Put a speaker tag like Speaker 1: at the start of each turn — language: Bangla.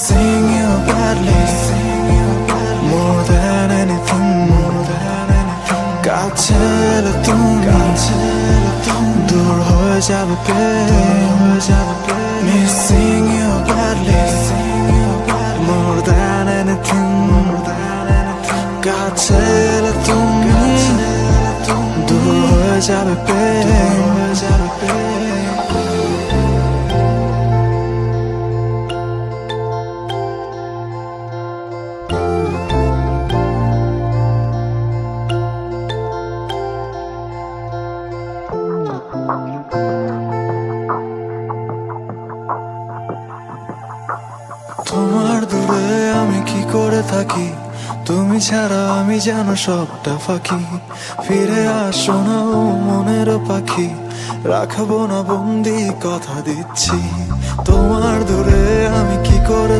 Speaker 1: Missing you badly, more than anything. কাছে এলে তুমি দূর হয়ে যাবে Missing you badly, more than anything. কাছে এলে তুমি দূর হয়ে যাবে তোমার দূরে আমি কি করে থাকি, তুমি ছাড়া আমি যেন সবটা ফাঁকি। ফিরে আসো না ও মনের পাখি, রাখবো না বন্দি কথা দিচ্ছি। তোমার দূরে আমি কি করে